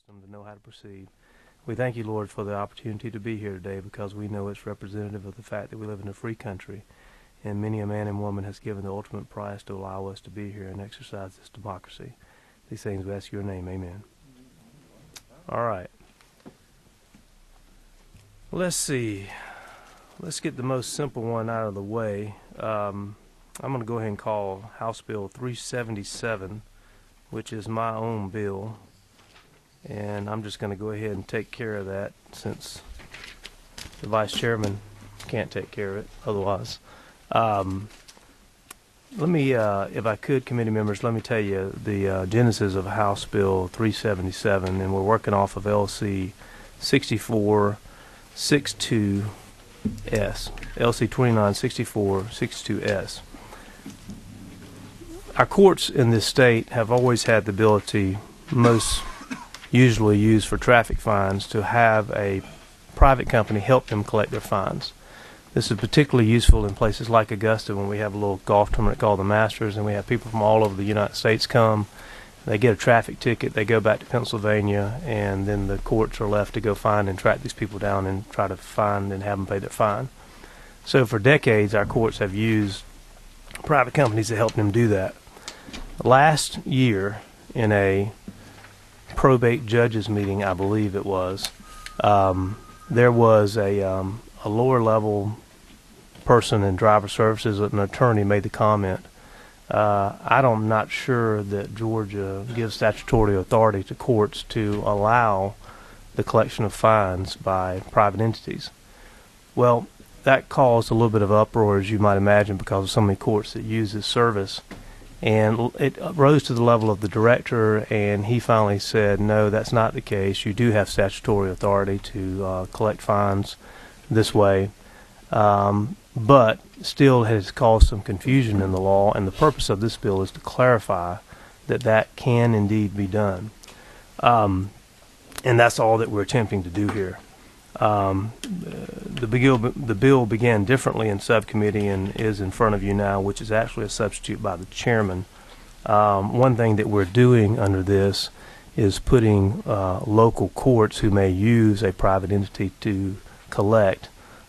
wisdom to know how to proceed. We thank you, Lord, for the opportunity to be here today because we know it's representative of the fact that we live in a free country, and many a man and woman has given the ultimate price to allow us to be here and exercise this democracy. These things we ask your name. Amen. All right. Let's see. Let's get the most simple one out of the way. I'm going to go ahead and call House Bill 377, which is my own bill. And I'm just going to go ahead and take care of that since the vice chairman can't take care of it otherwise. Let me, if I could, committee members, let me tell you the genesis of House Bill 377, and we're working off of LC 6462S, LC 296462S. Our courts in this state have always had the ability, most usually used for traffic fines, to have a private company help them collect their fines. This is particularly useful in places like Augusta when we have a little golf tournament called the Masters, and we have people from all over the United States come. They get a traffic ticket, they go back to Pennsylvania, and then the courts are left to go find and track these people down and try to find and have them pay their fine. So for decades, our courts have used private companies to help them do that. Last year, in a probate judges meeting, I believe it was, there was a lower level person in driver services, an attorney, made the comment, I'm not sure that Georgia gives statutory authority to courts to allow the collection of fines by private entities. Well, that caused a little bit of uproar, as you might imagine, because of so many courts that use this service. And it rose to the level of the director, and he finally said, no, that's not the case. You do have statutory authority to collect fines this way. But still has caused some confusion in the law, and the purpose of this bill is to clarify that that can indeed be done. And that's all that we're attempting to do here. The bill began differently in subcommittee and is in front of you now, which is actually a substitute by the chairman. One thing that we're doing under this is putting local courts who may use a private entity to collect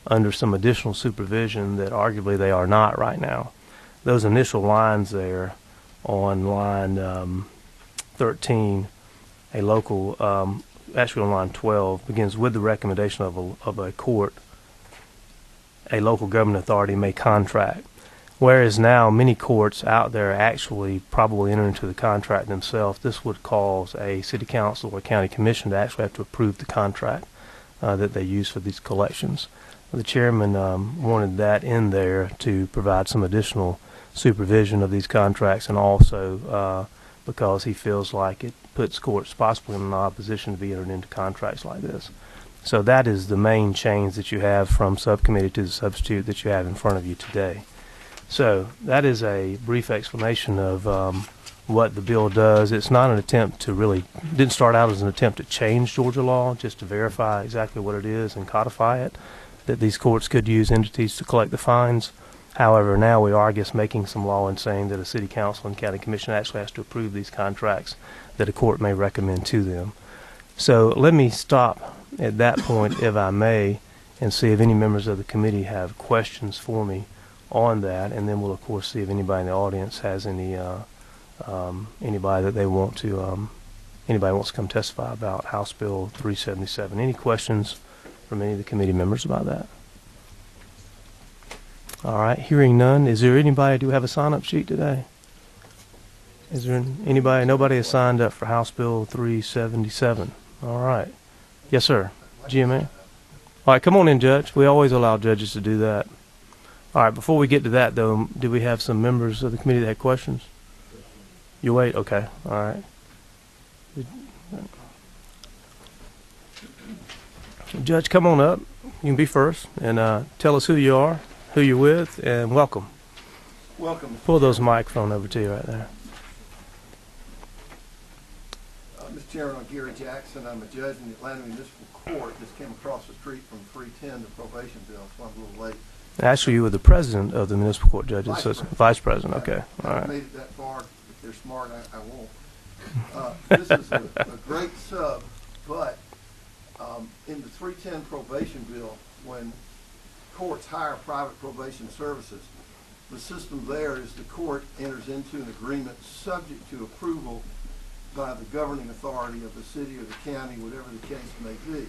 under some additional supervision that arguably they are not right now. Those initial lines there on line 13, a local, actually on line 12, begins with the recommendation of a court, a local government authority may contract. Whereas now many courts out there actually probably enter into the contract themselves. This would cause a city council or county commission to actually have to approve the contract that they use for these collections. The chairman wanted that in there to provide some additional supervision of these contracts, and also because he feels like it puts courts possibly in an odd position to be entered into contracts like this. So that is the main change that you have from subcommittee to the substitute that you have in front of you today. So that is a brief explanation of what the bill does. It's not an attempt to really, didn't start out as an attempt to change Georgia law, just to verify exactly what it is and codify it, that these courts could use entities to collect the fines. However, now we are, I guess, making some law and saying that a city council and county commission actually has to approve these contracts that a court may recommend to them. So let me stop at that point, if I may, and see if any members of the committee have questions for me on that, and then we'll of course see if anybody in the audience has any anybody that they want to anybody wants to come testify about House Bill 377. Any questions from any of the committee members about that? All right, hearing none, is there anybody, do we have a sign-up sheet today? Is there anybody? Nobody has signed up for House Bill 377. All right. Yes, sir. GMA. All right, come on in, Judge. We always allow judges to do that. All right, before we get to that, though, do we have some members of the committee that had questions? You wait? Okay. All right. Judge, come on up. You can be first, and tell us who you are, who you're with, and welcome. Welcome. Pull those microphone over to you right there. Mr. Chairman, I'm Gary Jackson. I'm a judge in the Atlanta Municipal Court. Just came across the street from 310, the probation bill, so I'm a little late. Actually, you were the president of the Municipal Court Judges. Vice President. Okay. All right. I made it that far. If they're smart, I won't. This is a great sub But in the 310 probation bill, when courts hire private probation services, the system there is the court enters into an agreement subject to approval by the governing authority of the city or the county, whatever the case may be.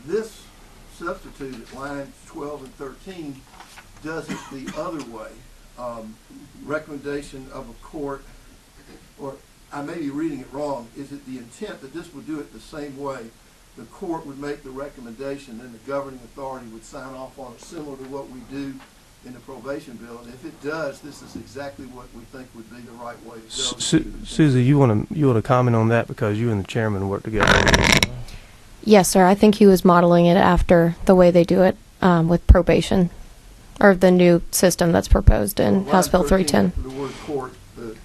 This substitute at lines 12 and 13 does it the other way. Recommendation of a court, or I may be reading it wrong, is it the intent that this would do it the same way? The court would make the recommendation, then the governing authority would sign off on it, similar to what we do in the probation bill. And if it does, this is exactly what we think would be the right way to go. Susie, you want to comment on that, because you and the chairman work together on this? Yes, sir. I think he was modeling it after the way they do it with probation, or the new system that's proposed in House Bill 310. The word court, the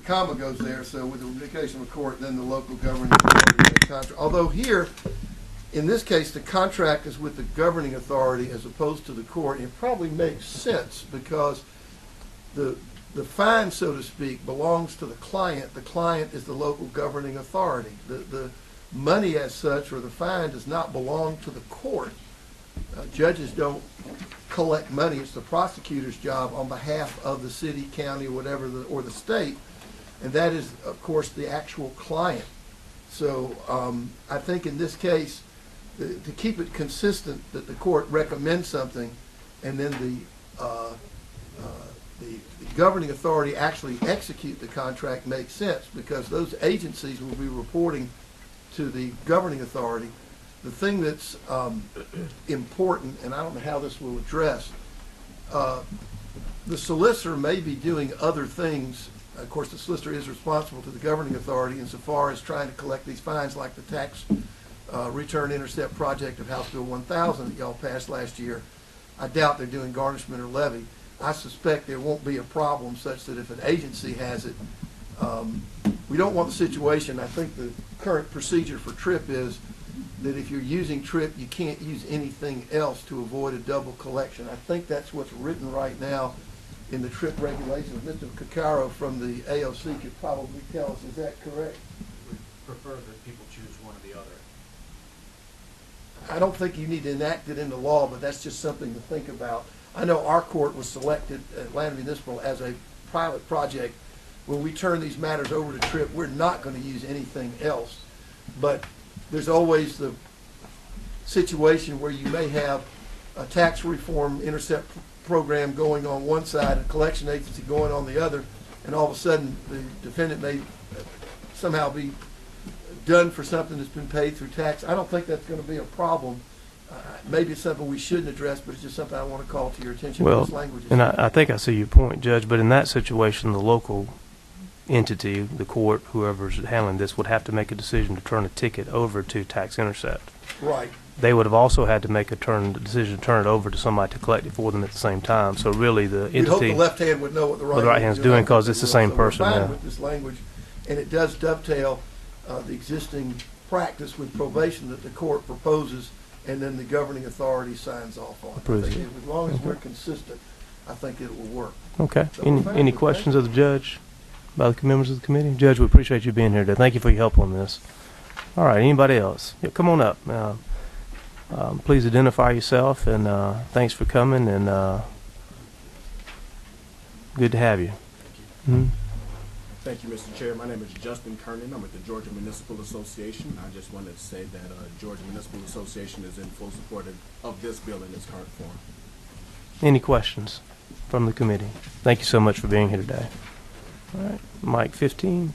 comma goes there, so with the indication of a court, then the local governing authority contract. Although here, in this case, the contract is with the governing authority as opposed to the court. It probably makes sense because the fine, so to speak, belongs to the client. The client is the local governing authority. The money as such, or the fine, does not belong to the court. Judges don't collect money. It's the prosecutor's job on behalf of the city, county, whatever, or the state. And that is, of course, the actual client. So I think in this case, to keep it consistent, that the court recommends something, and then the governing authority actually execute the contract makes sense, because those agencies will be reporting to the governing authority. The thing that's important, and I don't know how this will address, the solicitor may be doing other things. Of course, the solicitor is responsible to the governing authority insofar as trying to collect these fines, like the tax return intercept project of House Bill 1000 that y'all passed last year. I doubt they're doing garnishment or levy. I suspect there won't be a problem such that if an agency has it, we don't want the situation. I think the current procedure for TRIP is that if you're using TRIP, you can't use anything else to avoid a double collection. I think that's what's written right now in the TRIP regulations. Mr. Caccaro from the AOC could probably tell us, is that correct? We prefer that people choose one or the other. I don't think you need to enact it into law, but that's just something to think about. I know our court was selected, Atlanta Municipal, as a pilot project. When we turn these matters over to TRIP, we're not going to use anything else. But there's always the situation where you may have a tax reform intercept program going on one side, a collection agency going on the other, and all of a sudden the defendant may somehow be done for something that's been paid through tax. I don't think that's going to be a problem. Maybe it's something we shouldn't address, but it's just something I want to call to your attention. Well, this language is and I think I see your point, Judge, but in that situation, the local entity, the court, whoever's handling this, would have to make a decision to turn a ticket over to tax intercept. right. They would have also had to make a decision to turn it over to somebody to collect it for them at the same time. So really, the We hope entity, the left hand would know what the what the right hand's doing, because it's the same person. We're fine Yeah. with this language, and it does dovetail the existing practice with probation that the court proposes, and then the governing authority signs off on. Approves I think it. as long as we're consistent, I think it will work. Okay. So we're fine Any with questions that. of the judge by the members of the committee? Judge, we appreciate you being here today. Thank you for your help on this. All right. Anybody else? Yeah, come on up. Please identify yourself, and thanks for coming, and good to have you. Mhm. Thank you, Mr. Chair. My name is Justin Kernan. I'm with the Georgia Municipal Association. I just wanted to say that Georgia Municipal Association is in full support of this bill in its current form. Any questions from the committee? Thank you so much for being here today. All right. Mike 15.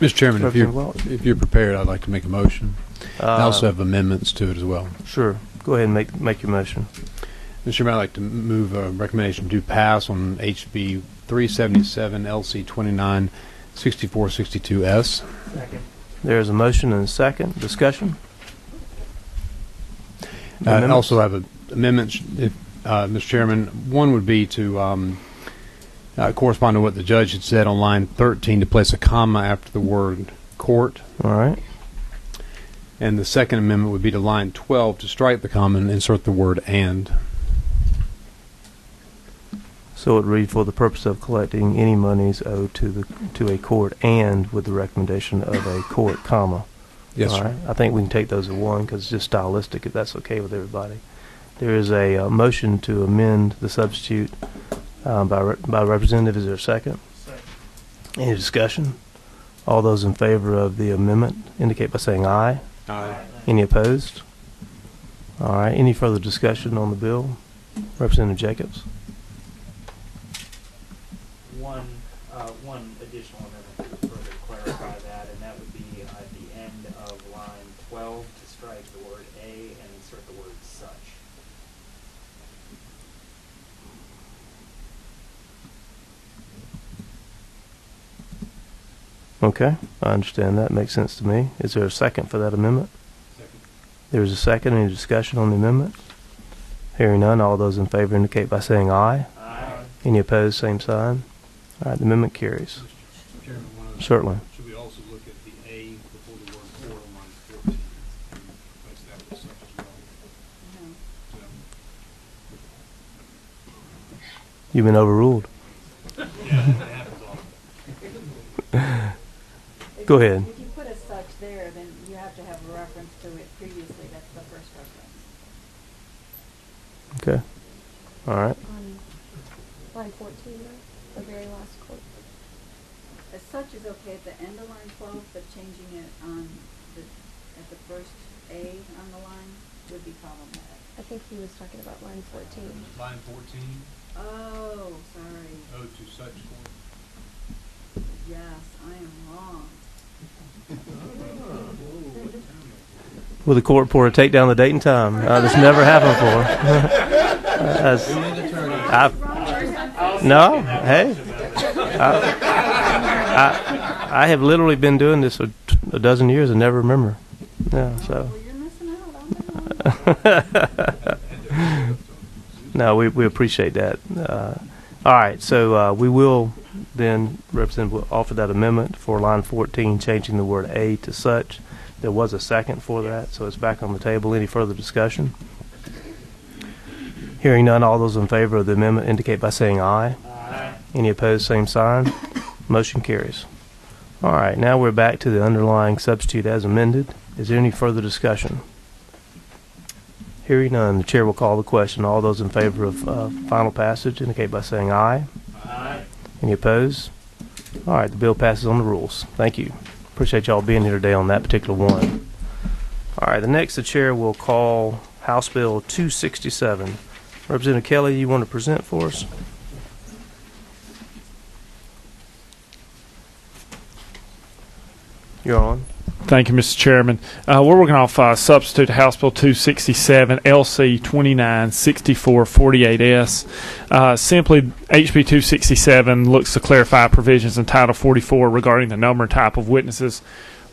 Mr. Chairman, Representative Welch. if you're prepared, I'd like to make a motion. I also have amendments to it as well. Sure. Go ahead and make your motion. Mr. Chairman, I'd like to move a recommendation to pass on HB 377 LC 29 6462S. There's a motion and a second. Discussion? I also have amendments, Mr. Chairman. One would be to correspond to what the judge had said on line 13, to place a comma after the word court. All right. And the second amendment would be to line 12, to strike the comma and insert the word and. So it read for the purpose of collecting any monies owed to a court and with the recommendation of a court, comma. Yes, All sir. right. I think we can take those as one because it's just stylistic, if that's okay with everybody. There is a motion to amend the substitute by Representative. Is there a second? Second. Any discussion? All those in favor of the amendment indicate by saying aye. Aye. Any opposed? All right. Any further discussion on the bill? Representative Jacobs. One additional amendment to further clarify that, and that would be at the end of line 12 to strike the word a and insert the word such. Okay. I understand that. Makes sense to me. Is there a second for that amendment? Second. There's a second. Any discussion on the amendment? Hearing none, all those in favor indicate by saying aye. Aye. Any opposed, same sign. All right, the amendment carries. Mr. Chairman, Certainly. should we also look at the A before the word for on line 14 and replace that with such as well? You've been overruled. Yeah, that happens often. Go ahead. If you put a such there, then you have to have a reference to it previously. That's the first reference. Okay. All right. On line 14, right? The very last quote. As such is okay at the end of line 12, but changing it at the first A on the line would be problematic. I think he was talking about line 14. Line 14, Oh, sorry. O to such court. Yes, I am wrong. Will the court reporter take down the date and time? This never happened before. No, hey. I have literally been doing this a dozen years and never remember. Yeah, so. Well, you're missing out. No, we appreciate that. All right, so we will then, Representative, will offer that amendment for line 14, changing the word a to such. There was a second for that, so it's back on the table. Any further discussion? Hearing none, all those in favor of the amendment indicate by saying aye. Aye. Any opposed, same sign. Motion carries. All right, now we're back to the underlying substitute as amended. Is there any further discussion? Hearing none, the chair will call the question. All those in favor of final passage indicate by saying aye. Aye. Any opposed? All right, the bill passes on the rules. Thank you. Appreciate y'all being here today on that particular one. All right, the next the chair will call House Bill 267. Representative Kelly, you want to present for us? You're on. Thank you, Mr. Chairman. We're working off substitute House Bill 267, LC 296448S. Simply, HB 267 looks to clarify provisions in Title 44 regarding the number and type of witnesses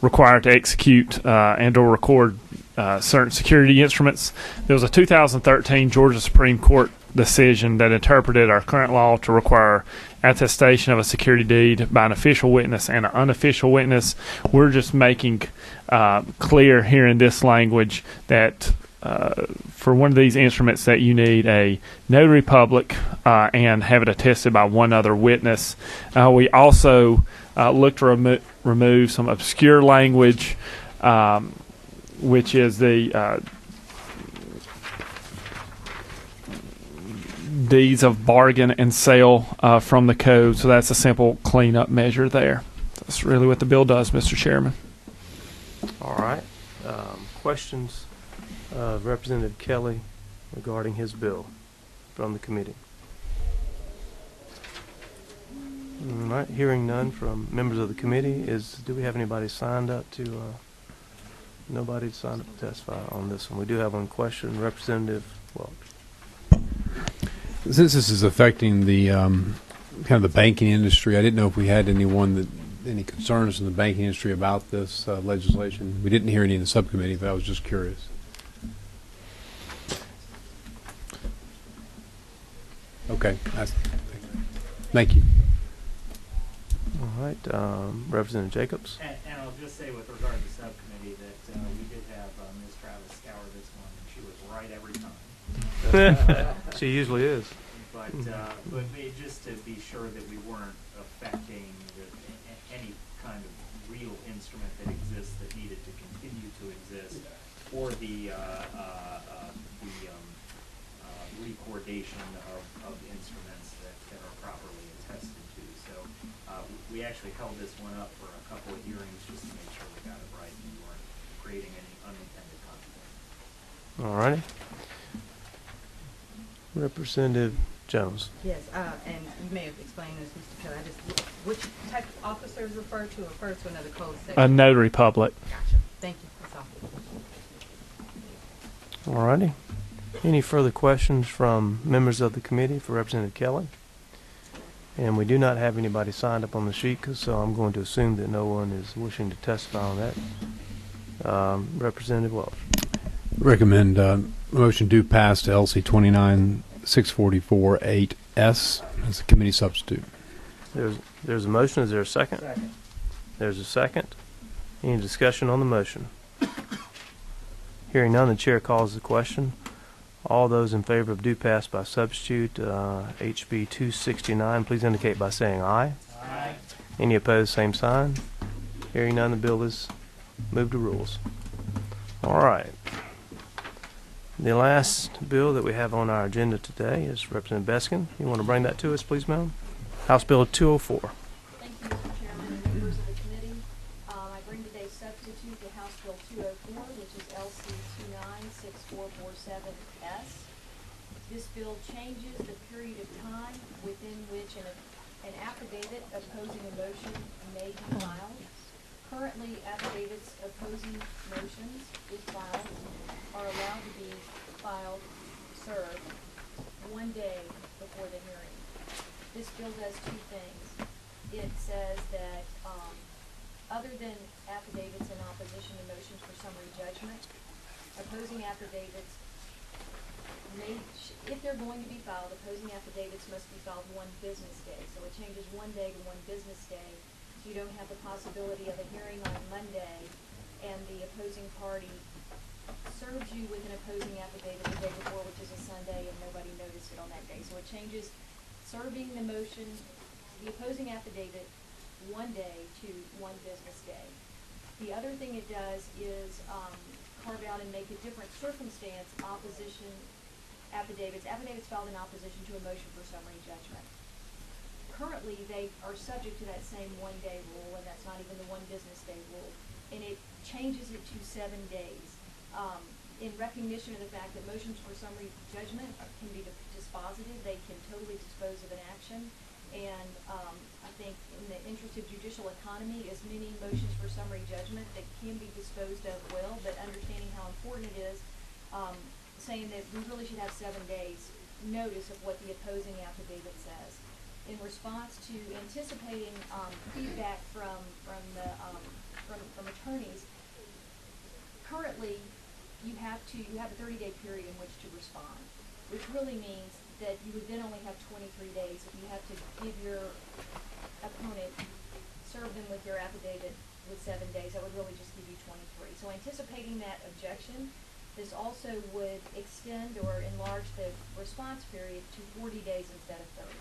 required to execute and/or record certain security instruments. There was a 2013 Georgia Supreme Court decision that interpreted our current law to require attestation of a security deed by an official witness and an unofficial witness. We're just making clear here in this language that for one of these instruments that you need a notary public and have it attested by one other witness. We also look to remove some obscure language, which is the deeds of bargain and sale from the code. So that's a simple cleanup measure there. That's really what the bill does, Mr. Chairman. All right. Questions of Representative Kelly regarding his bill from the committee? All right. Hearing none from members of the committee, do we have anybody signed up to? Nobody signed up to testify on this one. We do have one question. Representative Welch. Since this is affecting the kind of the banking industry, I didn't know if we had any concerns in the banking industry about this legislation. We didn't hear any in the subcommittee, but I was just curious. Okay. Thank you. All right. Representative Jacobs. And I'll just say with regard to the subcommittee that we did have Ms. Travis scour this one, and she was right every time. She usually is. But But just to be sure that we weren't affecting any kind of real instrument that exists that needed to continue to exist, or the recordation of instruments that are properly attested to. So we actually held this one up for a couple of hearings just to make sure we got it right and we weren't creating any unintended consequences. All righty. Representative Jones. Yes, and you may have explained this, Mr. Kelly. Which type of officer is referred to, or referred to another code section? A notary public. Gotcha. Thank you. That's all. All righty. Any further questions from members of the committee for Representative Kelly? And we do not have anybody signed up on the sheet, so I'm going to assume that no one is wishing to testify on that. Representative Welch. Recommend motion do pass to LC 29-644-8S as a committee substitute. There's a motion. Is there a second? Second. There's a second. Any discussion on the motion? Hearing none, the chair calls the question. All those in favor of do pass by substitute, HB 269, please indicate by saying aye. Aye. Any opposed, same sign. Hearing none, the bill is moved to rules. All right. The last bill that we have on our agenda today is Representative Beskin. You want to bring that to us, please, ma'am? House Bill 204. Thank you, Mr. Chairman and members of the committee. I bring today's substitute to House Bill 204, which is LC 296447S. This bill changes the period of time within which an affidavit opposing a motion may be filed. Currently, affidavits opposing motions, if filed, are allowed to be served 1 day before the hearing. This bill does two things. It says that other than affidavits in opposition to motions for summary judgment, opposing affidavits if they're going to be filed, opposing affidavits must be filed 1 business day. So it changes 1 day to 1 business day. So you don't have the possibility of a hearing on Monday and the opposing party serves you with an opposing affidavit the day before, which is a Sunday, and nobody noticed it on that day. So it changes serving the motion, the opposing affidavit, 1 day to 1 business day. The other thing it does is carve out and make a different circumstance opposition affidavits filed in opposition to a motion for summary judgment. Currently, they are subject to that same 1 day rule, and that's not even the 1 business day rule, and it changes it to 7 days. In recognition of the fact that motions for summary judgment can be dispositive, they can totally dispose of an action, and I think in the interest of judicial economy, as many motions for summary judgment that can be disposed of well, but understanding how important it is, saying that we really should have 7 days notice of what the opposing affidavit says. In response to anticipating feedback from attorneys, currently you have a 30-day period in which to respond, which really means that you would then only have 23 days if you have to give your opponent, serve them with your affidavit with 7 days. That would really just give you 23. So anticipating that objection, this also would extend or enlarge the response period to 40 days instead of 30.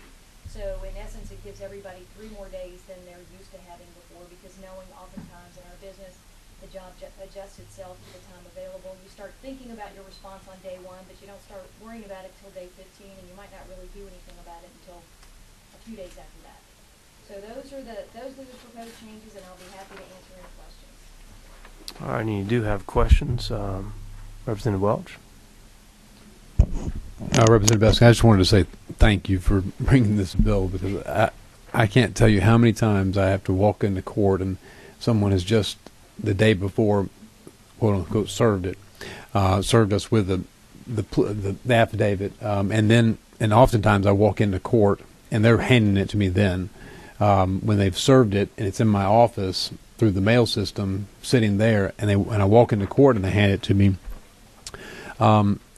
So in essence, it gives everybody 3 more days than they're used to having before, because knowing oftentimes in our business, the job adjusts itself to the time available. You start thinking about your response on day 1, but you don't start worrying about it till day 15, and you might not really do anything about it until a few days after that. So those are the proposed changes, and I'll be happy to answer any questions. All right, and you do have questions. Representative Welch. Representative Beskin, I just wanted to say thank you for bringing this bill, because I can't tell you how many times I have to walk into court and someone has just the day before, quote unquote, served us with the affidavit, and oftentimes I walk into court and they're handing it to me then when they've served it, and it's in my office through the mail system sitting there, and I walk into court and they hand it to me.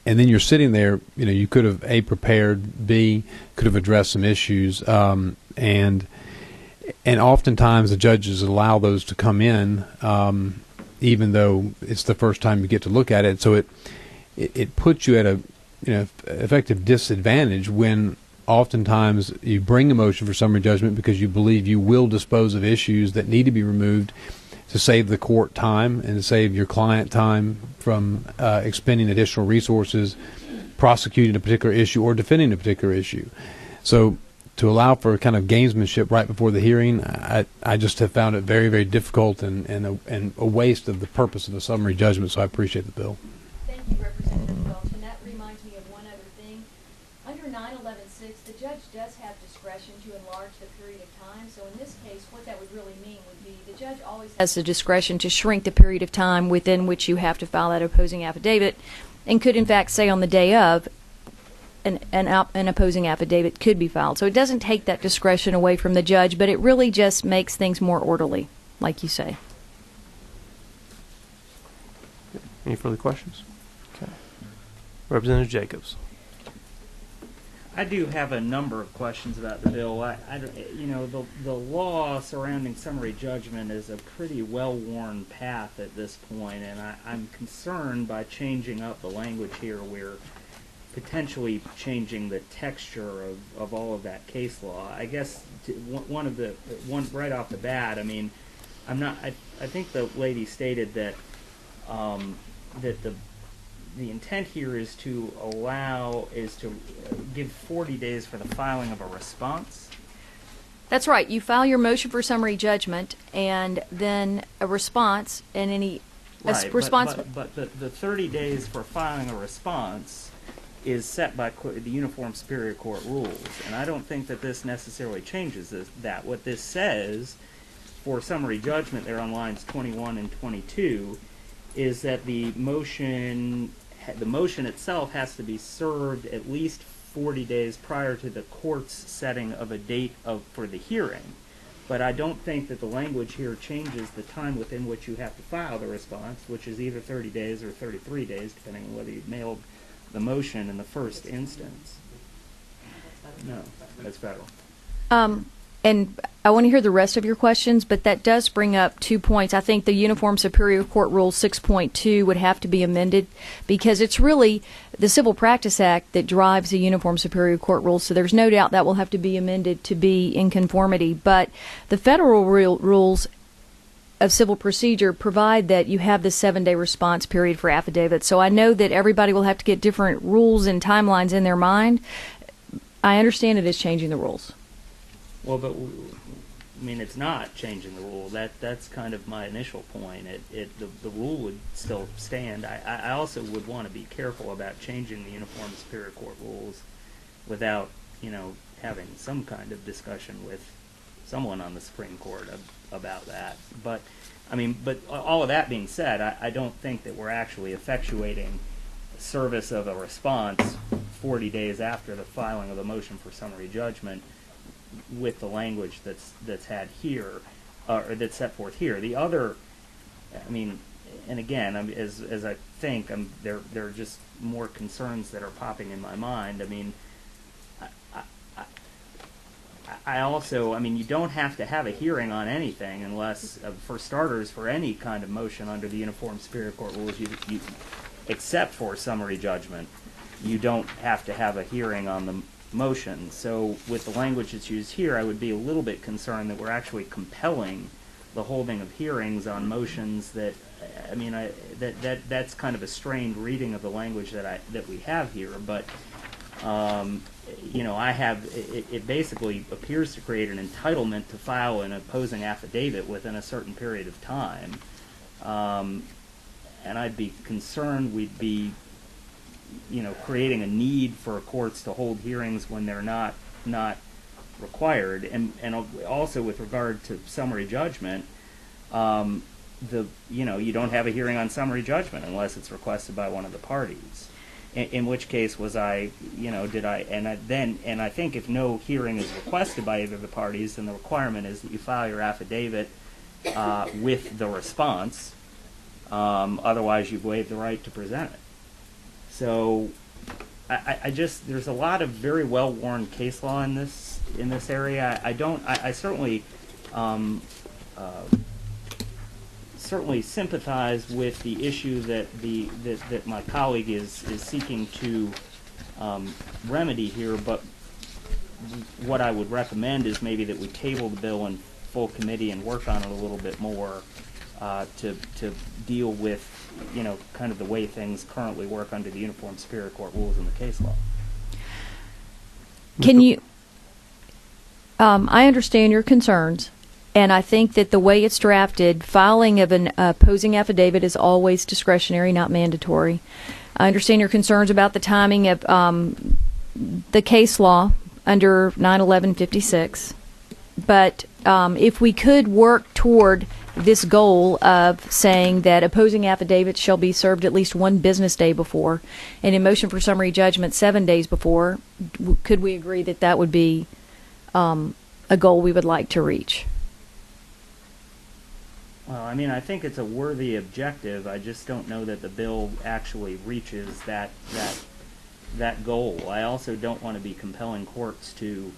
And then you're sitting there, you could have A, prepared, B, could have addressed some issues, and oftentimes the judges allow those to come in, even though it's the first time you get to look at it. So it puts you at a effective disadvantage when oftentimes you bring a motion for summary judgment because you believe you will dispose of issues that need to be removed to save the court time and to save your client time from expending additional resources prosecuting a particular issue or defending a particular issue. So to allow for kind of gamesmanship right before the hearing, I just have found it very, very difficult and a waste of the purpose of a summary judgment, so I appreciate the bill. Thank you, Representative Welch, and that reminds me of one other thing. Under 911-6, the judge does have discretion to enlarge the period of time, so in this case, what that would really mean would be the judge always has the discretion to shrink the period of time within which you have to file that opposing affidavit, and could in fact say on the day of, an opposing affidavit could be filed. So it doesn't take that discretion away from the judge, but it really just makes things more orderly, like you say. Any further questions? Okay. Representative Jacobs. I do have a number of questions about the bill. The law surrounding summary judgment is a pretty well-worn path at this point, and I'm concerned by changing up the language here. We're potentially changing the texture of all of that case law. I guess one right off the bat. I mean, I think the lady stated that that the intent here is to give 40 days for the filing of a response. That's right. You file your motion for summary judgment, and then a response, and any response. But the 30 days for filing a response is set by the Uniform Superior Court rules, and I don't think that this necessarily changes that. What this says for summary judgment there on lines 21 and 22 is that the motion itself has to be served at least 40 days prior to the court's setting of a date for the hearing. But I don't think that the language here changes the time within which you have to file the response, which is either 30 days or 33 days, depending on whether you've mailed the motion in the first instance. No, that's federal. And I want to hear the rest of your questions, but that does bring up 2 points. I think the Uniform Superior Court Rule 6.2 would have to be amended because it's really the Civil Practice Act that drives the Uniform Superior Court Rule, so there's no doubt that will have to be amended to be in conformity. But the federal rules of civil procedure provide that you have the 7-day response period for affidavits. So I know that everybody will have to get different rules and timelines in their mind. I understand it is changing the rules. Well, but I mean, it's not changing the rule. That's kind of my initial point. The rule would still stand. I also would want to be careful about changing the Uniform Superior Court rules without, having some kind of discussion with someone on the Supreme Court about that. But all of that being said, I don't think that we're actually effectuating service of a response 40 days after the filing of a motion for summary judgment with the language that's had here, or that's set forth here. The other, and again, as I think, there are just more concerns that are popping in my mind. I also, you don't have to have a hearing on anything unless, for starters, for any kind of motion under the Uniform Superior Court rules, you except for summary judgment, you don't have to have a hearing on the motion. So with the language that's used here, I would be a little bit concerned that we're actually compelling the holding of hearings on motions that, that's kind of a strained reading of the language that we have here. But it basically appears to create an entitlement to file an opposing affidavit within a certain period of time. And I'd be concerned we'd be, creating a need for courts to hold hearings when they're not required. And also with regard to summary judgment, you don't have a hearing on summary judgment unless it's requested by one of the parties. In which case was I think if no hearing is requested by either of the parties, then the requirement is that you file your affidavit with the response. Otherwise, you've waived the right to present it. So, there's a lot of very well-worn case law in this area. I certainly sympathize with the issue that my colleague is seeking to remedy here, but what I would recommend is maybe that we table the bill in full committee and work on it a little bit more to deal with, kind of the way things currently work under the Uniform Superior Court rules and the case law. Can you? I understand your concerns, and I think that the way it's drafted, filing of an opposing affidavit is always discretionary, not mandatory. I understand your concerns about the timing of the case law under 9/11/56, but if we could work toward this goal of saying that opposing affidavits shall be served at least one business day before, and in motion for summary judgment 7 days before, could we agree that that would be a goal we would like to reach? Well, I mean, I think it's a worthy objective. I just don't know that the bill actually reaches that goal. I also don't want to be compelling courts to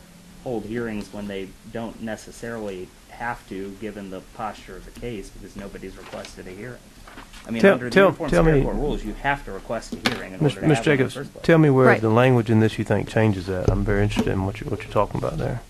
hold hearings when they don't necessarily have to, given the posture of the case, because nobody's requested a hearing. I mean, under the Uniform Superior Court rules, you have to request a hearing in order to have one in the Jacobs, first place. tell me where Right. the language in this you think changes that. I'm very interested in what you're talking about there.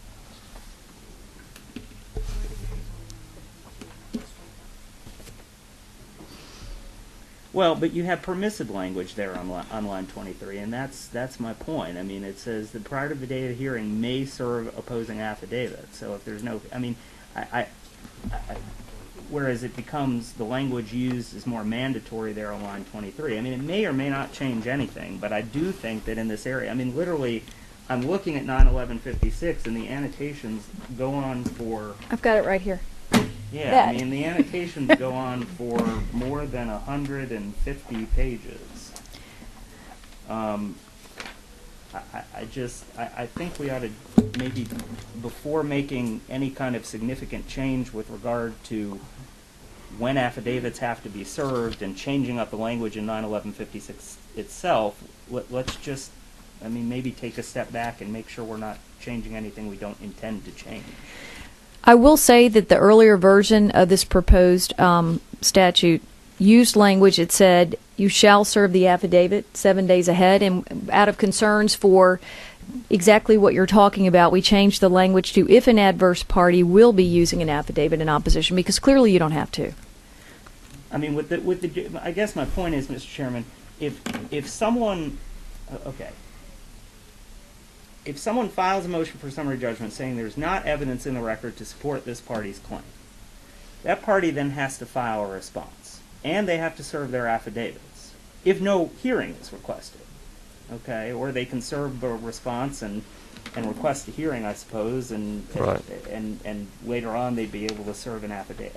Well, but you have permissive language there on line 23, and that's my point. I mean, it says that prior to the date of the hearing may serve opposing affidavit. So if there's no, I mean, whereas it becomes the language used is more mandatory there on line 23. I mean, it may or may not change anything, but I do think that in this area, I mean, literally, I'm looking at 9/11/56, and the annotations go on for. I've got it right here. Yeah, That. I mean, the annotations go on for more than 150 pages. I think we ought to maybe, before making any kind of significant change with regard to when affidavits have to be served and changing up the language in 9/11/56 itself, let's just, I mean, maybe take a step back and make sure we're not changing anything we don't intend to change. I will say that the earlier version of this proposed statute used language. It said, you shall serve the affidavit 7 days ahead, and out of concerns for exactly what you're talking about, we changed the language to if an adverse party will be using an affidavit in opposition, because clearly you don't have to. I mean, I guess my point is, Mr. Chairman, if someone, okay, if someone files a motion for summary judgment saying there's not evidence in the record to support this party's claim, that party then has to file a response, and they have to serve their affidavits if no hearing is requested. Okay, or they can serve the response and request a hearing, I suppose, and later on they'd be able to serve an affidavit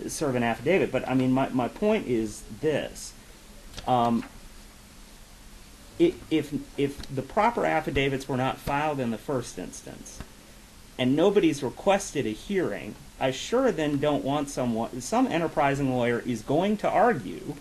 serve an affidavit. But I mean, my point is this. If the proper affidavits were not filed in the first instance, and nobody's requested a hearing, I sure then don't want some enterprising lawyer is going to argue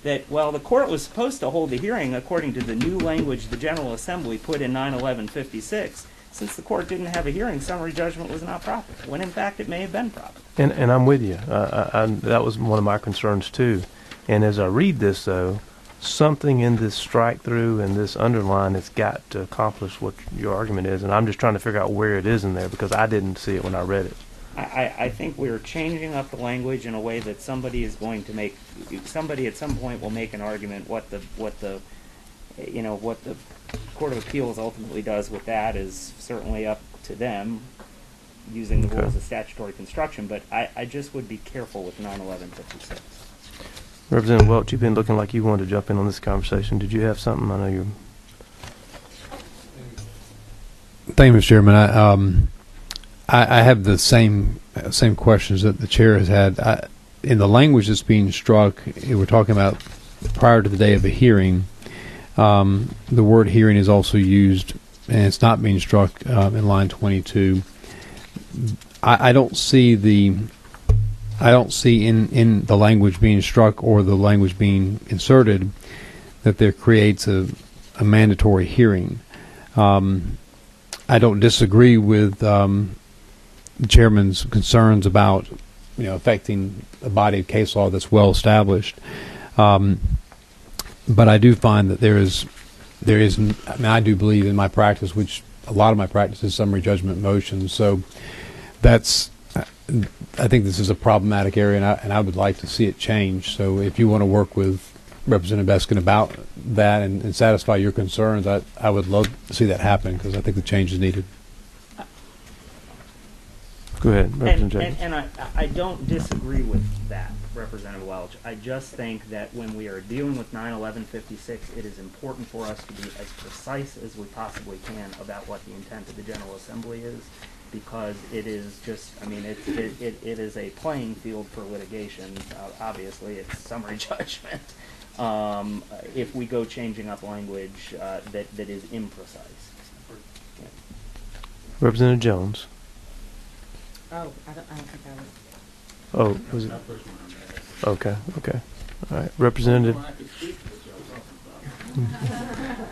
that, well, the court was supposed to hold a hearing according to the new language the General Assembly put in 9/11/56. Since the court didn't have a hearing, summary judgment was not proper, when in fact it may have been proper. And I'm with you. That was one of my concerns too. And as I read this, though, something in this strike through and this underline has got to accomplish what your argument is, and I'm just trying to figure out where it is in there, because I didn't see it when I read it. I think we're changing up the language in a way that somebody is going to make. Somebody at some point will make an argument. What the Court of Appeals ultimately does with that is certainly up to them, using the rules of statutory construction. But I just would be careful with 9/11/56. Representative Welch, you've been looking like you wanted to jump in on this conversation. Did you have something? I know you. Thank you, Mr. Chairman. I have the same questions that the chair has had. In the language that's being struck, we're talking about prior to the day of the hearing. The word hearing is also used, and it's not being struck in line 22. I don't see in the language being struck or the language being inserted that there creates a mandatory hearing. I don't disagree with the chairman's concerns about affecting a body of case law that's well established. But I do find that there is. I mean, I do believe in my practice, which a lot of my practice is summary judgment motions. So that's, I think this is a problematic area, and I would like to see it change. So if you want to work with Representative Eskin about that and satisfy your concerns, I would love to see that happen, because I think the change is needed. Go ahead, Representative James. And I don't disagree with that, Representative Welch. I just think that when we are dealing with 9/11/56, it is important for us to be as precise as we possibly can about what the intent of the General Assembly is, because it is just, I mean, it is a playing field for litigation. Obviously, it's summary judgment. If we go changing up language that is imprecise. Yeah. Representative Jones. Oh, I don't think I was. Oh, was it? Okay. All right. Representative.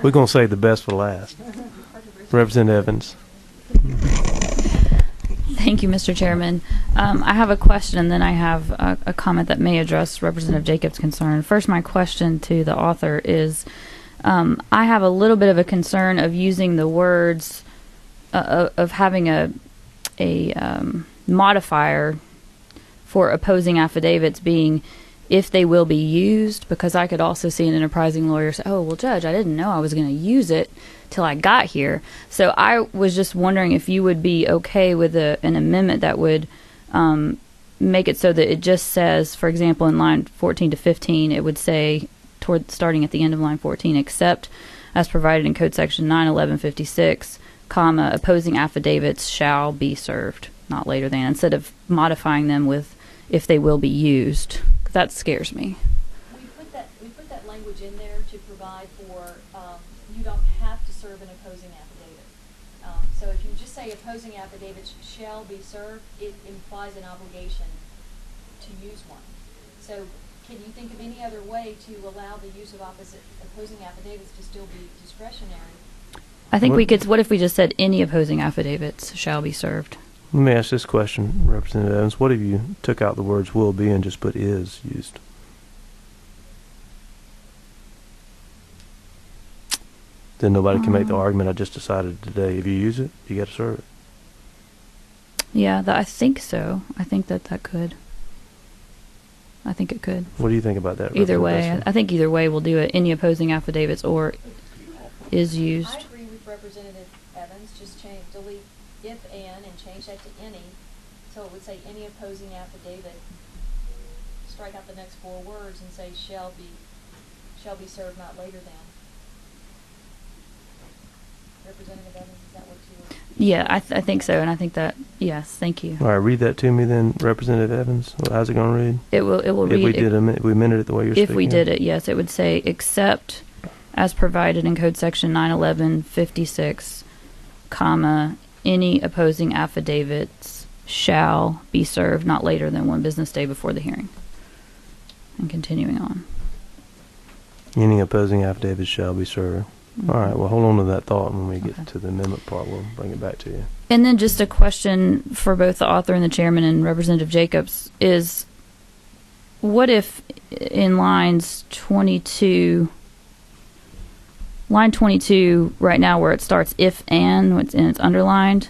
We're going to save the best for last. Representative Evans. Thank you, Mr. Chairman. I have a question, and then I have a comment that may address Representative Jacobs' concern. First, my question to the author is, I have a little bit of a concern of using the words, of having a modifier for opposing affidavits being if they will be used, because I could also see an enterprising lawyer say, oh, well, Judge, I didn't know I was going to use it till I got here. So I was just wondering if you would be okay with an amendment that would make it so that it just says, for example, in line 14 to 15, it would say, starting at the end of line 14, except as provided in Code Section 9/11/56, comma, opposing affidavits shall be served, not later than, instead of modifying them with if they will be used. That scares me. We put that language in there to provide for, you don't have to serve an opposing affidavit. So if you just say opposing affidavits shall be served, it implies an obligation to use one. So can you think of any other way to allow the use of opposing affidavits to still be discretionary? I think we could, what if we just said any opposing affidavits shall be served? Let me ask this question, Representative Evans. What if you took out the words will be and just put is used? Then nobody can make the argument, I just decided today, if you use it, you got to serve it. Yeah, I think so. I think that could. I think it could. What do you think about that? Either way. I think either way we'll do it. Any opposing affidavits or is used. I agree with Representative Evans. Just delete if and change that to any. So it would say any opposing affidavit. Strike out the next four words and say shall be served not later than. Representative Evans, is that what you were? Yeah, I think so, and I think that, yes, thank you. All right, read that to me then, Representative Evans. How's it going to read? It will read. If we amended it the way you're speaking. If we did it, yes, it would say except as provided in Code Section 9/11/56, comma, any opposing affidavits shall be served not later than 1 business day before the hearing. And continuing on. Any opposing affidavits shall be served. All right, well, hold on to that thought. When we get to the amendment part, we'll bring it back to you. And then just a question for both the author and the chairman and Representative Jacobs is, what if in line 22 right now where it starts if and it's underlined,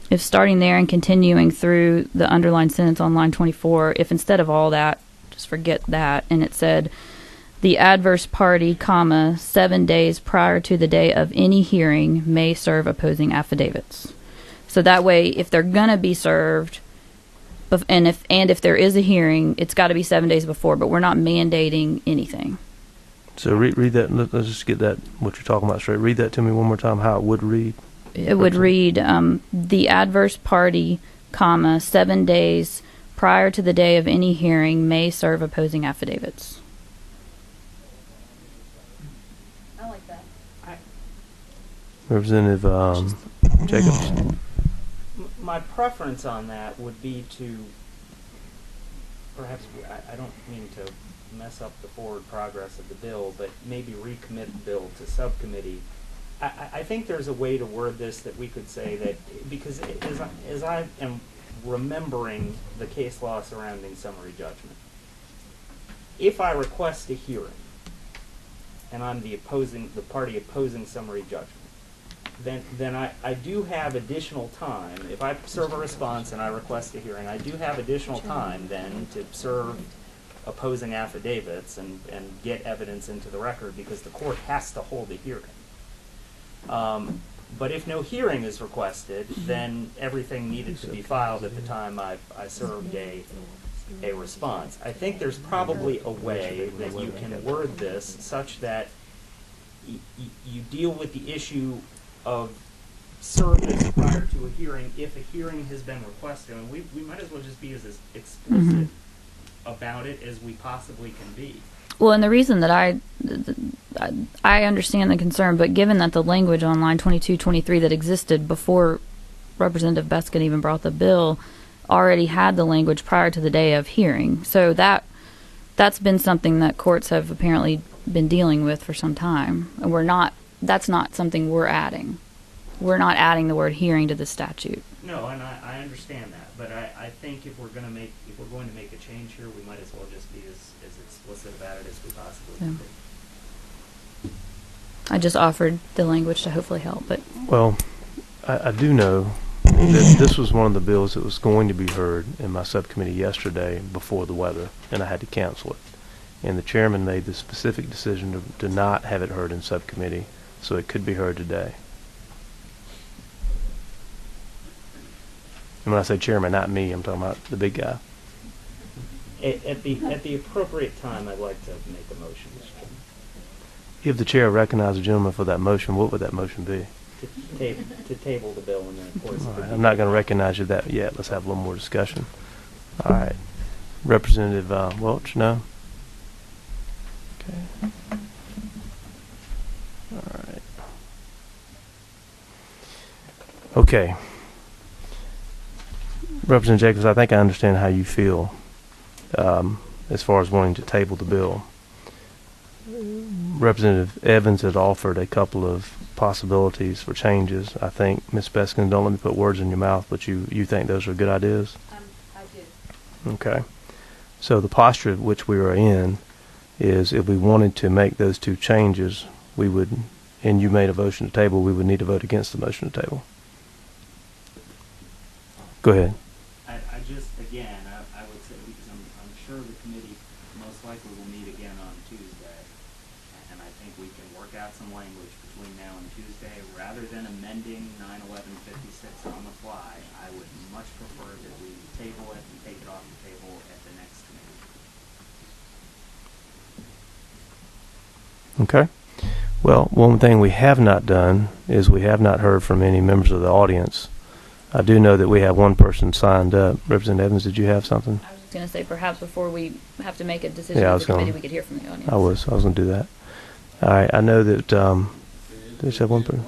if starting there and continuing through the underlined sentence on line 24, if instead of all that, just forget that, and it said, the adverse party, comma, 7 days prior to the day of any hearing may serve opposing affidavits. So that way, if they're gonna be served, and if there is a hearing, it's got to be 7 days before. But we're not mandating anything. So read that. Let's just get that what you're talking about straight. Read that to me one more time. How it would read. It would read the adverse party, comma, 7 days prior to the day of any hearing may serve opposing affidavits. Representative Jacobs. My preference on that would be to, perhaps, I don't mean to mess up the forward progress of the bill, but maybe recommit the bill to subcommittee. I think there's a way to word this that we could say that, because as I am remembering the case law surrounding summary judgment, if I request a hearing, and I'm the party opposing summary judgment, then I do have additional time. If I serve a response and I request a hearing, I do have additional time then to serve opposing affidavits and get evidence into the record, because the court has to hold a hearing. But if no hearing is requested, then everything needed to be filed at the time I served a response. I think there's probably a way that you can word this such that you deal with the issue of service prior to a hearing if a hearing has been requested. And we might as well just be as explicit about it as we possibly can be. Well, and the reason that I understand the concern, but given that the language on line 2223 that existed before Representative Beskin even brought the bill already had the language prior to the day of hearing, so that's been something that courts have apparently been dealing with for some time, and that's not something we're adding. We're not adding the word hearing to the statute. No, and I understand that, but I think if we're going to make a change here, we might as well just be as explicit about it as we possibly can be. I just offered the language to hopefully help, but Well, I do know that this was one of the bills that was going to be heard in my subcommittee yesterday before the weather, and I had to cancel it. And the chairman made the specific decision to not have it heard in subcommittee, so it could be heard today. And when I say chairman, not me, I'm talking about the big guy. At the appropriate time, I'd like to make a motion, Mr. Chairman. If the chair recognized the gentleman for that motion, what would that motion be? To table the bill, and then of course. All right, I'm not going to recognize you that yet. Let's have a little more discussion. All right. Representative Welch, no? Okay. All right. Okay. Representative Jacobs, I think I understand how you feel as far as wanting to table the bill. Representative Evans had offered a couple of possibilities for changes. I think, Ms. Beskin, don't let me put words in your mouth, but you think those are good ideas? I do. Okay. So the posture which we are in is if we wanted to make those two changes, we would, and you made a motion to table, we would need to vote against the motion to table. Go ahead. I just, again, I would say, because I'm sure the committee most likely will meet again on Tuesday, and I think we can work out some language between now and Tuesday. Rather than amending 9/11/56 on the fly, I would much prefer that we table it and take it off the table at the next committee. Okay. Well, one thing we have not done is we have not heard from any members of the audience. I do know that we have one person signed up. Representative Evans, did you have something? I was just going to say perhaps before we have to make a decision Yeah, as a committee, we could hear from the audience. I was going to do that. All right. I know that. There's that one person.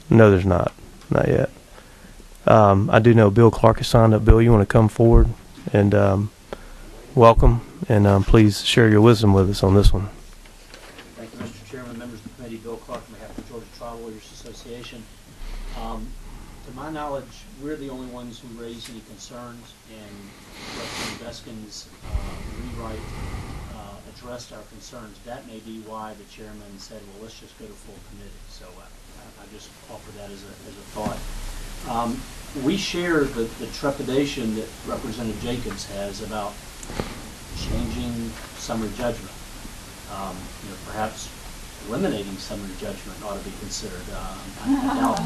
No, there's not. Not yet. I do know Bill Clark has signed up. Bill, you want to come forward and welcome, and please share your wisdom with us on this one. Thank you, Mr. Chairman, members of the committee. Bill Clark on behalf of the Georgia Trial Lawyers Association. To my knowledge, we're the only ones who raise any concerns, and Representative Beskin's rewrite addressed our concerns. That may be why the chairman said, well, let's just go to full committee. So I just offer that as a thought. We share the trepidation that Representative Jacobs has about changing summary judgment. Perhaps eliminating summary judgment ought to be considered. I doubt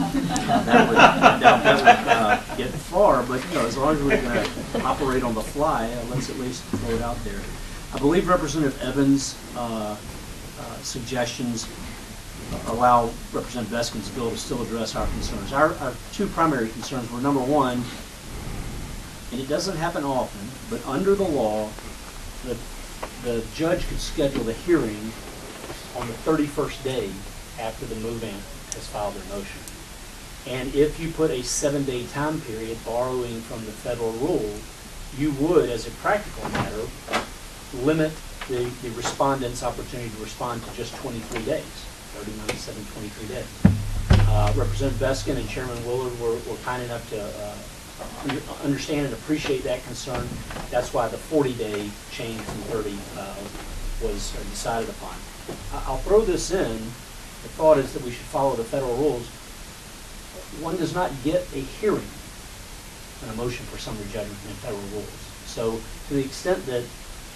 that would get far, but as long as we're going to operate on the fly, let's at least throw it out there. I believe Representative Evans' suggestions allow Representative Beskin's bill to still address our concerns. Our two primary concerns were, number one, and it doesn't happen often, but under the law, the judge could schedule the hearing on the 31st day after the move-in has filed their motion. And if you put a 7-day time period borrowing from the federal rule, you would, as a practical matter, limit the respondent's opportunity to respond to just 23 days, 37, 23 days. Representative Beskin and Chairman Willard were kind enough to understand and appreciate that concern. That's why the 40-day change from 30 was decided upon. I'll throw this in the thought is that we should follow the federal rules. One does not get a hearing on a motion for summary judgment in federal rules. So to the extent that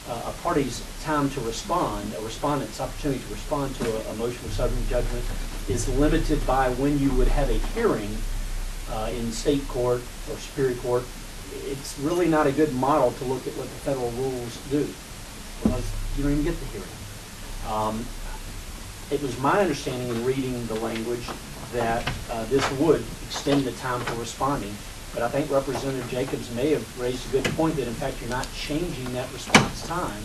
a party's time to respond, a respondent's opportunity to respond to a motion for summary judgment is limited by when you would have a hearing in state court or superior court, it's really not a good model to look at what the federal rules do, because you don't even get the hearing. It was my understanding in reading the language that this would extend the time for responding, but I think Representative Jacobs may have raised a good point that in fact you're not changing that response time,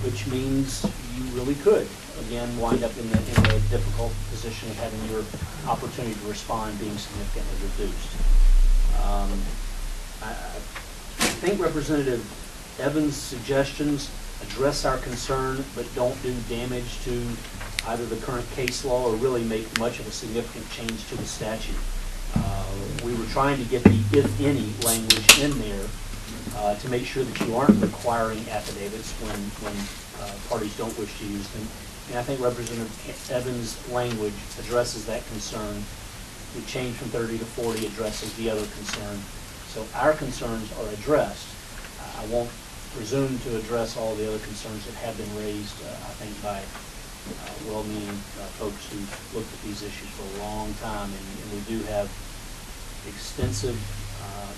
which means you really could, again, wind up in a difficult position of having your opportunity to respond being significantly reduced. I think Representative Evans' suggestions address our concern, but don't do damage to either the current case law or really make much of a significant change to the statute. We were trying to get the if any language in there to make sure that you aren't requiring affidavits when parties don't wish to use them. And I think Representative Evans' language addresses that concern. The change from 30 to 40 addresses the other concern. So our concerns are addressed. I won't presume to address all the other concerns that have been raised, I think, by well-meaning folks who've looked at these issues for a long time, and we do have extensive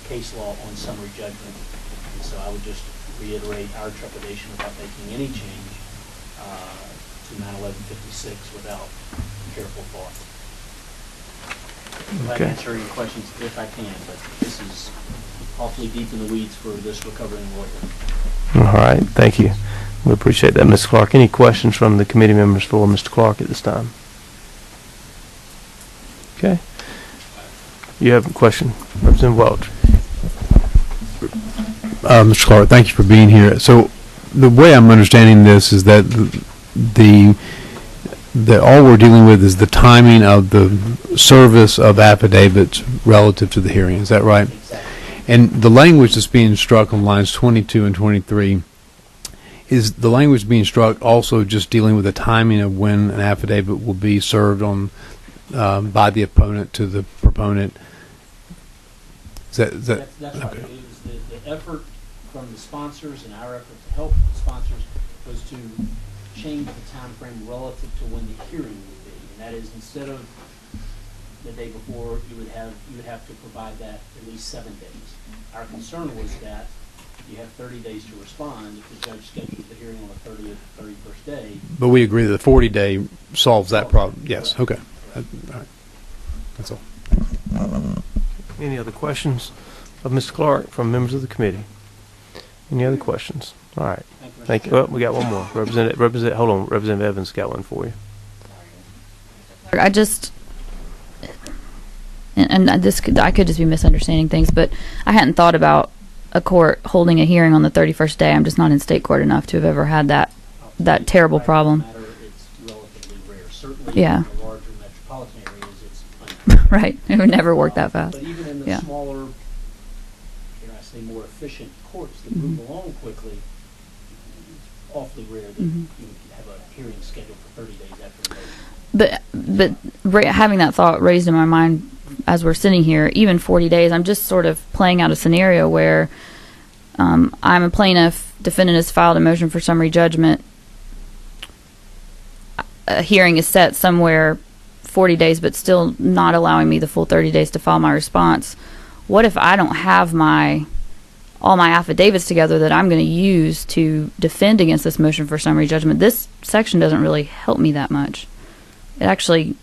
case law on summary judgment. And so I would just reiterate our trepidation about making any change to 9/11/56 without careful thought. If I can answer any questions, if I can, but this is awfully deep in the weeds for this recovering lawyer. All right, thank you. We appreciate that, Ms. Clark. Any questions from the committee members for Mr. Clark at this time? Okay. You have a question, Representative Welch. Mr. Clark, thank you for being here. So the way I'm understanding this is that all we're dealing with is the timing of the service of affidavits relative to the hearing. Is that right? Exactly. And the language that's being struck on lines 22 and 23, is the language being struck also just dealing with the timing of when an affidavit will be served on by the opponent to the proponent? That's right. Okay. It was the effort from the sponsors and our effort to help the sponsors was to change the time frame relative to when the hearing would be. And that is, instead of the day before, you would have to provide that at least 7 days. Our concern was that you have 30 days to respond if the judge schedules the hearing on the 30th, 31st day. But we agree that the 40-day solves that problem. Yes. Okay. All right. That's all. Any other questions of Mr. Clark from members of the committee? Any other questions? All right. Thank you. Well, we got one more. Hold on. Representative Evans got one for you. I just, and I could just be misunderstanding things, but I hadn't thought about a court holding a hearing on the 31st day. I'm just not in state court enough to have ever had that terrible problem. It's relatively rare. Certainly Yeah. in the larger metropolitan areas, it's uncommon. Right. It would never work that fast. But even in the smaller, dare I say, more efficient courts that move along quickly, it's awfully rare that you would have a hearing scheduled for 30 days after the motion. But having that thought raised in my mind as we're sitting here, even 40 days, I'm just sort of playing out a scenario where I'm a plaintiff, defendant has filed a motion for summary judgment, a hearing is set somewhere 40 days, but still not allowing me the full 30 days to file my response. What if I don't have all my affidavits together that I'm going to use to defend against this motion for summary judgment? This section doesn't really help me that much. It actually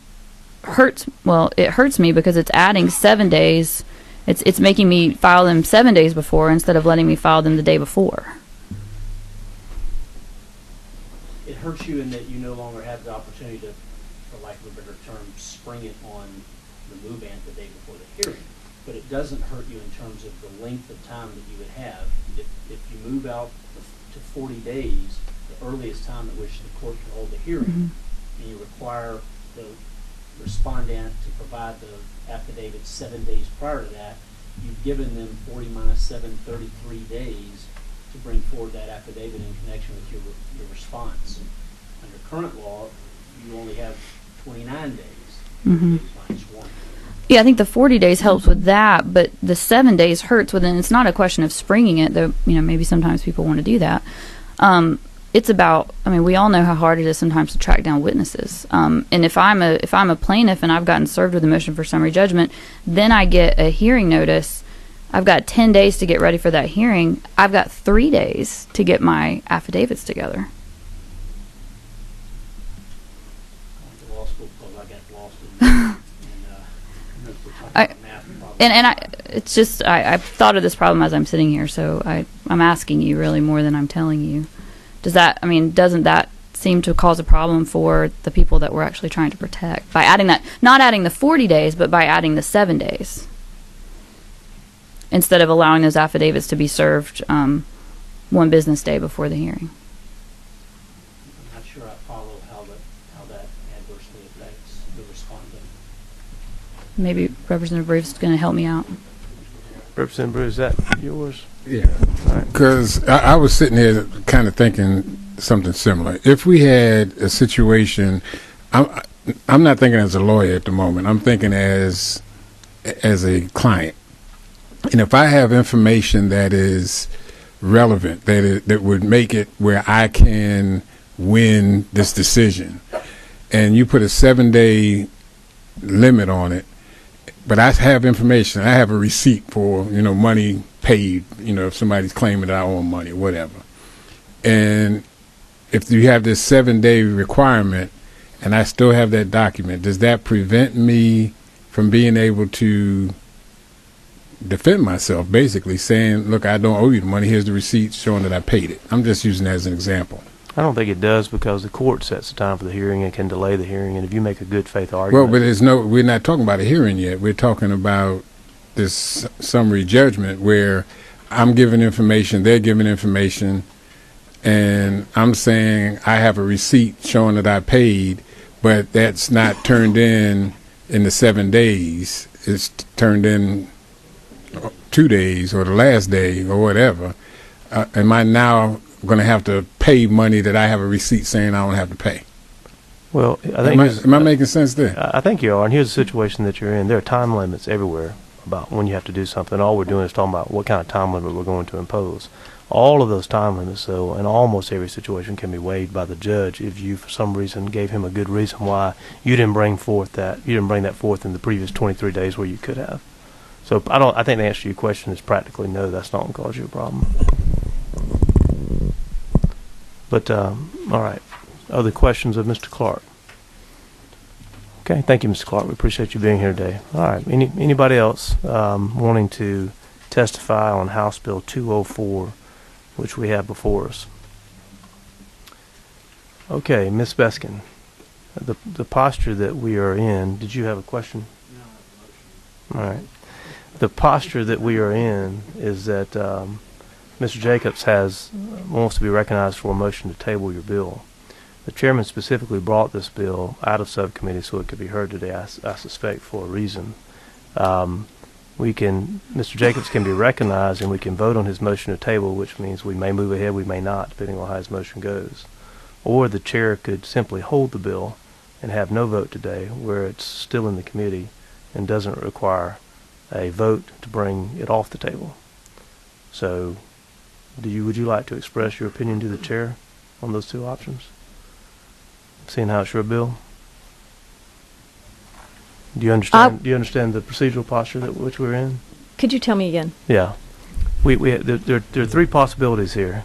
hurts. Well, it hurts me because it's adding 7 days. It's making me file them 7 days before instead of letting me file them the day before. It hurts you in that you no longer have the opportunity to, for lack of a better term, spring it on the move-ant the day before the hearing. But it doesn't hurt you in terms of the length of time that you would have. If you move out to 40 days, the earliest time at which the court can hold a hearing, and you require the respondent to provide the affidavit 7 days prior to that, you've given them 40 minus 7, 33 days to bring forward that affidavit in connection with your response. Under current law, you only have 29 days. Mhm. Days minus 1. Yeah, I think the 40 days helps with that, but the 7 days hurts with it. And it's not a question of springing it, though. Maybe sometimes people want to do that. It's about. We all know how hard it is sometimes to track down witnesses. And if I'm a plaintiff and I've gotten served with a motion for summary judgment, then I get a hearing notice. I've got 10 days to get ready for that hearing. I've got 3 days to get my affidavits together. I went to law school because I got lost in we're talking about math problems. It's just I've thought of this problem as I'm sitting here, so I'm asking you really more than I'm telling you. Doesn't that seem to cause a problem for the people that we're actually trying to protect by adding that, not adding the 40 days, but by adding the 7 days instead of allowing those affidavits to be served 1 business day before the hearing? I'm not sure I follow how that adversely affects the respondent. Maybe Representative Bruce is going to help me out. Representative Bruce, is that yours? Yeah, because I was sitting here kind of thinking something similar. If we had a situation, I'm not thinking as a lawyer at the moment. I'm thinking as a client, and if I have information that is relevant, that would make it where I can win this decision, and you put a 7-day limit on it, but I have information. I have a receipt for money paid. If somebody's claiming that I owe them money or whatever, and if you have this 7-day requirement, and I still have that document, does that prevent me from being able to defend myself? Basically saying, "Look, I don't owe you the money. Here's the receipt showing that I paid it." I'm just using that as an example. I don't think it does because the court sets the time for the hearing and can delay the hearing. And if you make a good faith argument, well, but we're not talking about a hearing yet. We're talking about this summary judgment where I'm giving information, they're giving information, and I'm saying I have a receipt showing that I paid, but that's not turned in the 7 days. It's turned in 2 days or the last day or whatever. Am I now going to have to pay money that I have a receipt saying I don't have to pay? Well, I think am I making sense there? I think you are. And here's the situation that you're in. There are time limits everywhere about when you have to do something. All we're doing is talking about what kind of time limit we're going to impose. All of those time limits, though, in almost every situation can be waived by the judge if you, for some reason, gave him a good reason why you didn't bring that forth in the previous 23 days where you could have. So I think the answer to your question is practically no. That's not going to cause you a problem. But all right, other questions of Mr. Clark? Okay, thank you, Mr. Clark. We appreciate you being here today. All right, anybody else wanting to testify on House Bill 204, which we have before us? Okay, Ms. Beskin, the posture that we are in. Did you have a question? No. All right. The posture that we are in is that Mr. Jacobs wants to be recognized for a motion to table your bill. The chairman specifically brought this bill out of subcommittee so it could be heard today, I suspect, for a reason. Mr. Jacobs can be recognized and we can vote on his motion to table, which means we may move ahead, we may not, depending on how his motion goes. Or the chair could simply hold the bill and have no vote today where it's still in the committee and doesn't require a vote to bring it off the table. So would you like to express your opinion to the chair on those two options? Seeing how it's your bill? Do you understand the procedural posture which we're in? Could you tell me again? Yeah. There are 3 possibilities here.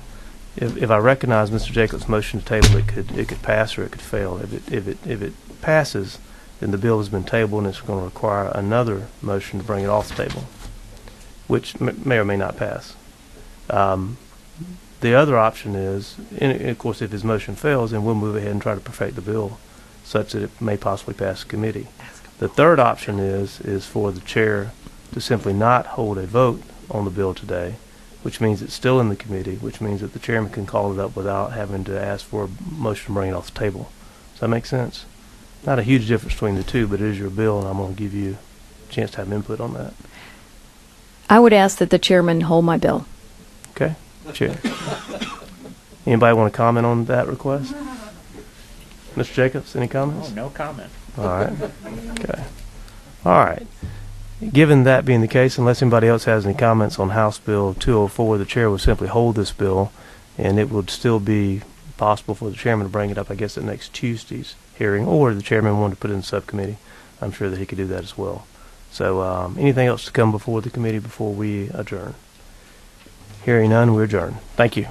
If I recognize Mr. Jacobs' motion to table, it could pass or it could fail. If it passes, then the bill has been tabled and it's going to require another motion to bring it off the table, which may or may not pass. The other option is, and of course, if his motion fails, then we'll move ahead and try to perfect the bill such that it may possibly pass the committee. The third option is for the chair to simply not hold a vote on the bill today, which means it's still in the committee, which means that the chairman can call it up without having to ask for a motion to bring it off the table. Does that make sense? Not a huge difference between the two, but it is your bill, and I'm going to give you a chance to have input on that. I would ask that the chairman hold my bill. Okay. Chair. Anybody want to comment on that request? Mr. Jacobs, any comments? Oh, no comment. All right. Okay. All right. Given that being the case, unless anybody else has any comments on House Bill 204, the chair would simply hold this bill, and it would still be possible for the chairman to bring it up, I guess, at next Tuesday's hearing, or the chairman wanted to put it in subcommittee. I'm sure that he could do that as well. So anything else to come before the committee before we adjourn? Hearing none, we adjourn. Thank you.